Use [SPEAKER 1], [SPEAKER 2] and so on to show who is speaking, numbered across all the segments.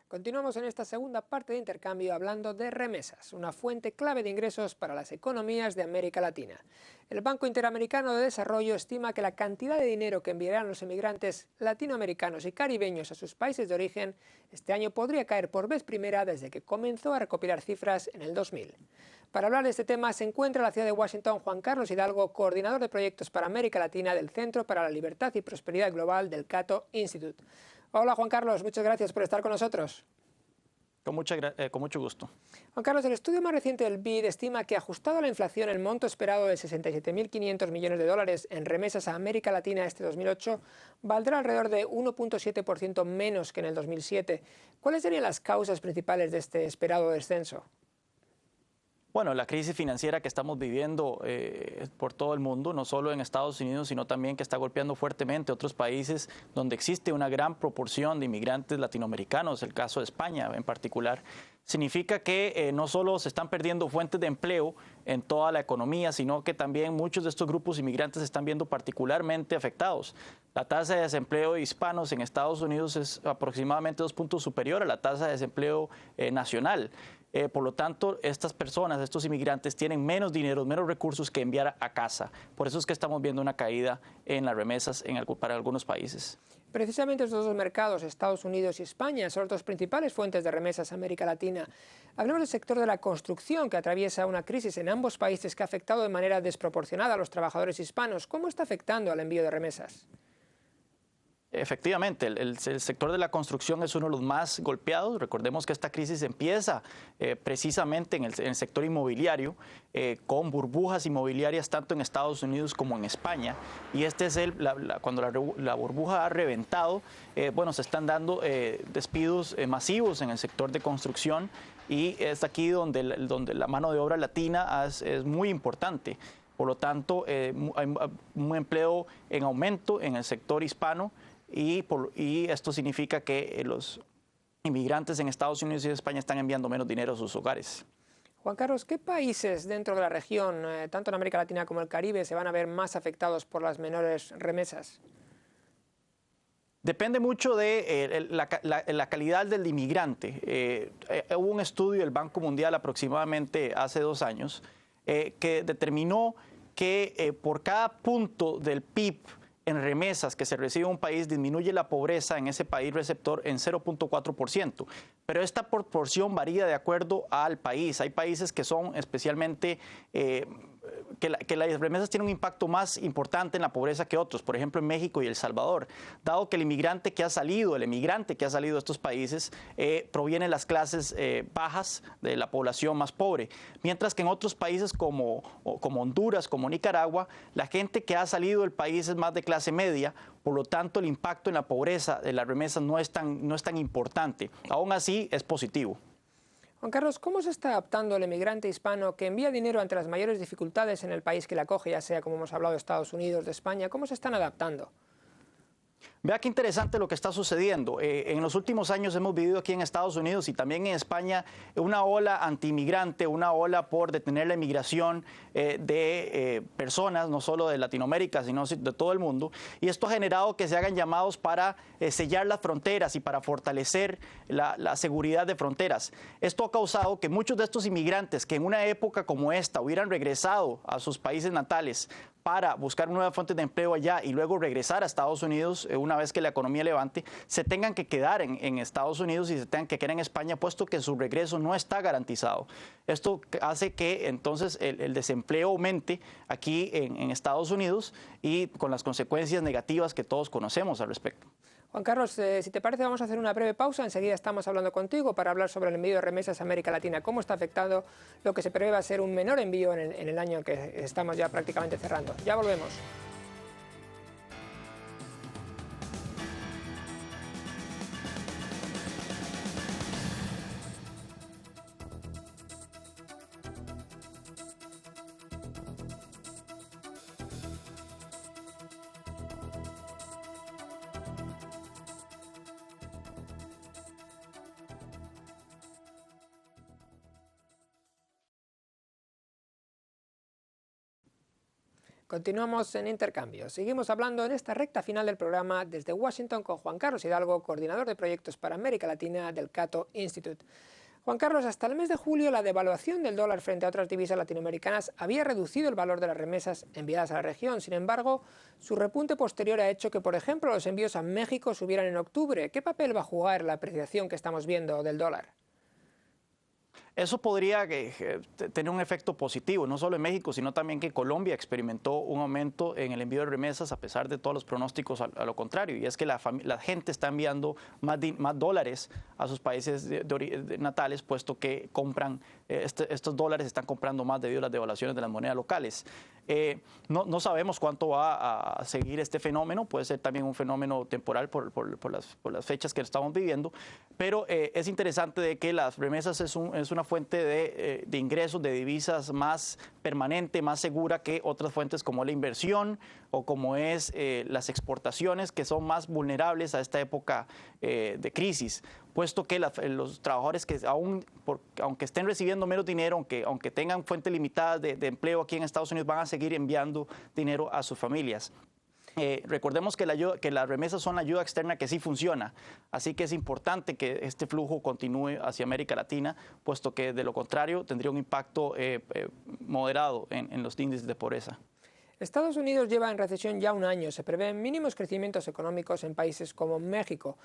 [SPEAKER 1] Continuamos en esta segunda parte de intercambio hablando de remesas, una fuente clave de ingresos para las economías de América Latina. El Banco Interamericano de Desarrollo estima que la cantidad de dinero que enviarán los emigrantes latinoamericanos y caribeños a sus países de origen este año podría caer por vez primera desde que comenzó a recopilar cifras en el 2000. Para hablar de este tema se encuentra en la ciudad de Washington Juan Carlos Hidalgo, coordinador de proyectos para América Latina del Centro para la Libertad y Prosperidad Global del Cato Institute. Hola Juan Carlos, muchas gracias por estar con nosotros.
[SPEAKER 2] Con mucho gusto.
[SPEAKER 1] Juan Carlos, el estudio más reciente del BID estima que, ajustado a la inflación, el monto esperado de 67.500 millones de dólares en remesas a América Latina este 2008 valdrá alrededor de 1,7% menos que en el 2007. ¿Cuáles serían las causas principales de este esperado descenso?
[SPEAKER 2] Bueno, la crisis financiera que estamos viviendo por todo el mundo, no solo en Estados Unidos, sino también que está golpeando fuertemente otros países donde existe una gran proporción de inmigrantes latinoamericanos, el caso de España en particular, significa que no solo se están perdiendo fuentes de empleo en toda la economía, sino que también muchos de estos grupos inmigrantes se están viendo particularmente afectados. La tasa de desempleo de hispanos en Estados Unidos es aproximadamente 2 puntos superior a la tasa de desempleo nacional. Por lo tanto, estas personas, estos inmigrantes, tienen menos dinero, menos recursos que enviar a casa. Por eso es que estamos viendo una caída en las remesas para algunos países.
[SPEAKER 1] Precisamente estos dos mercados, Estados Unidos y España, son las dos principales fuentes de remesas a América Latina. Hablemos del sector de la construcción, que atraviesa una crisis en ambos países que ha afectado de manera desproporcionada a los trabajadores hispanos. ¿Cómo está afectando al envío de remesas?
[SPEAKER 2] Efectivamente, el sector de la construcción es uno de los más golpeados. Recordemos que esta crisis empieza precisamente en el sector inmobiliario, con burbujas inmobiliarias tanto en Estados Unidos como en España. Y este es cuando la burbuja ha reventado, bueno, se están dando despidos masivos en el sector de construcción y es aquí donde la mano de obra latina es muy importante. Por lo tanto, hay un empleo en aumento en el sector hispano. Y esto significa que los inmigrantes en Estados Unidos y España están enviando menos dinero a sus hogares.
[SPEAKER 1] Juan Carlos, ¿qué países dentro de la región, tanto en América Latina como el Caribe, se van a ver más afectados por las menores remesas?
[SPEAKER 2] Depende mucho de la calidad del inmigrante. Hubo un estudio del Banco Mundial aproximadamente hace 2 años que determinó que por cada punto del PIB en remesas que se recibe en un país, disminuye la pobreza en ese país receptor en 0,4%. Pero esta proporción varía de acuerdo al país. Hay países que son especialmente, que las remesas tienen un impacto más importante en la pobreza que otros, por ejemplo en México y El Salvador, dado que el emigrante que ha salido de estos países proviene de las clases bajas de la población más pobre, mientras que en otros países como Honduras, como Nicaragua, la gente que ha salido del país es más de clase media. Por lo tanto, el impacto en la pobreza de las remesas no es tan importante. Aún así, es positivo.
[SPEAKER 1] Juan Carlos, ¿cómo se está adaptando el emigrante hispano que envía dinero ante las mayores dificultades en el país que le acoge, ya sea, como hemos hablado, de Estados Unidos, de España? ¿Cómo se están adaptando?
[SPEAKER 2] Vea qué interesante lo que está sucediendo. En los últimos años hemos vivido aquí en Estados Unidos y también en España una ola antiinmigrante, una ola por detener la inmigración de personas, no solo de Latinoamérica, sino de todo el mundo. Y esto ha generado que se hagan llamados para sellar las fronteras y para fortalecer la seguridad de fronteras. Esto ha causado que muchos de estos inmigrantes que en una época como esta hubieran regresado a sus países natales para buscar nuevas fuentes de empleo allá y luego regresar a Estados Unidos una vez que la economía levante, se tengan que quedar en Estados Unidos y se tengan que quedar en España, puesto que su regreso no está garantizado. Esto hace que entonces el desempleo aumente aquí en Estados Unidos y con las consecuencias negativas que todos conocemos al respecto.
[SPEAKER 1] Juan Carlos, si te parece, vamos a hacer una breve pausa. Enseguida estamos hablando contigo para hablar sobre el envío de remesas a América Latina. ¿Cómo está afectando lo que se prevé va a ser un menor envío en el año que estamos ya prácticamente cerrando? Ya volvemos. Continuamos en Intercambio. Seguimos hablando en esta recta final del programa desde Washington con Juan Carlos Hidalgo, coordinador de proyectos para América Latina del Cato Institute. Juan Carlos, hasta el mes de julio la devaluación del dólar frente a otras divisas latinoamericanas había reducido el valor de las remesas enviadas a la región. Sin embargo, su repunte posterior ha hecho que, por ejemplo, los envíos a México subieran en octubre. ¿Qué papel va a jugar la apreciación que estamos viendo del dólar?
[SPEAKER 2] Eso podría tener un efecto positivo, no solo en México, sino también que Colombia experimentó un aumento en el envío de remesas a pesar de todos los pronósticos a lo contrario. Y es que la gente está enviando más dólares a sus países natales, puesto que compran estos dólares, están comprando más debido a las devaluaciones de las monedas locales. No sabemos cuánto va a seguir este fenómeno, puede ser también un fenómeno temporal por las fechas que estamos viviendo, pero es interesante de que las remesas es una fuente de ingresos, de divisas más permanente, más segura que otras fuentes como la inversión o como es las exportaciones, que son más vulnerables a esta época de crisis, puesto que los trabajadores que aunque estén recibiendo menos dinero, aunque tengan fuentes limitadas de empleo aquí en Estados Unidos, van a seguir enviando dinero a sus familias. Recordemos que las remesas son la ayuda externa que sí funciona, así que es importante que este flujo continúe hacia América Latina, puesto que de lo contrario tendría un impacto moderado en los índices de pobreza.
[SPEAKER 1] Estados Unidos lleva en recesión ya un año. Se prevén mínimos crecimientos económicos en países como México.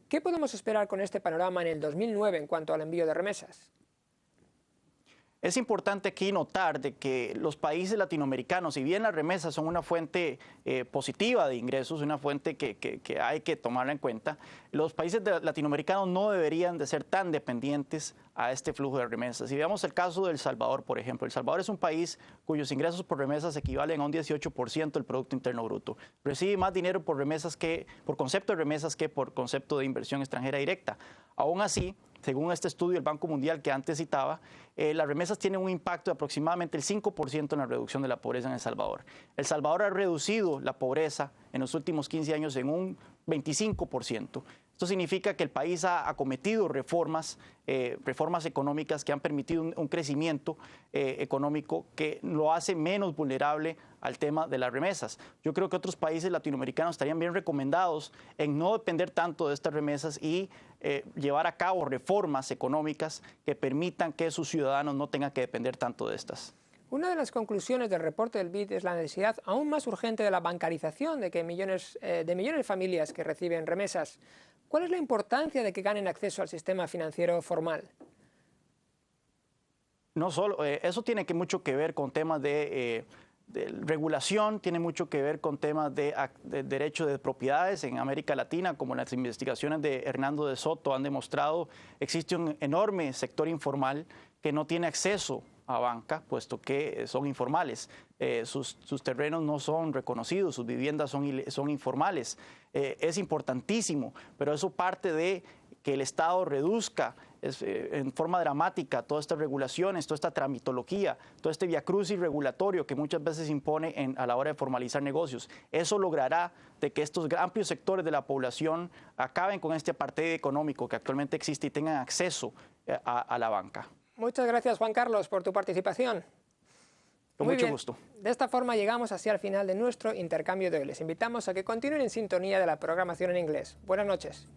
[SPEAKER 1] ¿Qué podemos esperar con este panorama en el 2009 en cuanto al envío de remesas?
[SPEAKER 2] Es importante aquí notar de que los países latinoamericanos, si bien las remesas son una fuente positiva de ingresos, una fuente que hay que tomarla en cuenta, los países latinoamericanos no deberían de ser tan dependientes a este flujo de remesas. Si veamos el caso de El Salvador, por ejemplo, El Salvador es un país cuyos ingresos por remesas equivalen a un 18% del Producto Interno Bruto. Recibe más dinero por concepto de remesas que por concepto de inversión extranjera directa. Aún así, según este estudio del Banco Mundial que antes citaba, las remesas tienen un impacto de aproximadamente el 5% en la reducción de la pobreza en El Salvador. El Salvador ha reducido la pobreza en los últimos 15 años en un 25%. Esto significa que el país ha acometido reformas económicas que han permitido un crecimiento económico que lo hace menos vulnerable al tema de las remesas. Yo creo que otros países latinoamericanos estarían bien recomendados en no depender tanto de estas remesas y llevar a cabo reformas económicas que permitan que sus ciudadanos no tengan que depender tanto de estas.
[SPEAKER 1] Una de las conclusiones del reporte del BID es la necesidad aún más urgente de la bancarización de millones de familias que reciben remesas. ¿Cuál es la importancia de que ganen acceso al sistema financiero formal?
[SPEAKER 2] No solo, eso tiene mucho que ver con temas de regulación, tiene mucho que ver con temas de derecho de propiedades en América Latina, como las investigaciones de Hernando de Soto han demostrado. Existe un enorme sector informal que no tiene acceso a banca, puesto que son informales. Sus terrenos no son reconocidos, sus viviendas son informales. Es importantísimo, pero eso parte de que el Estado reduzca en forma dramática todas estas regulaciones, toda esta tramitología, todo este viacrucis regulatorio que muchas veces impone a la hora de formalizar negocios. Eso logrará de que estos amplios sectores de la población acaben con este apartheid económico que actualmente existe y tengan acceso a la banca.
[SPEAKER 1] Muchas gracias, Juan Carlos, por tu participación.
[SPEAKER 2] Con mucho gusto.
[SPEAKER 1] De esta forma llegamos hacia el final de nuestro intercambio de hoy. Les invitamos a que continúen en sintonía de la programación en inglés. Buenas noches.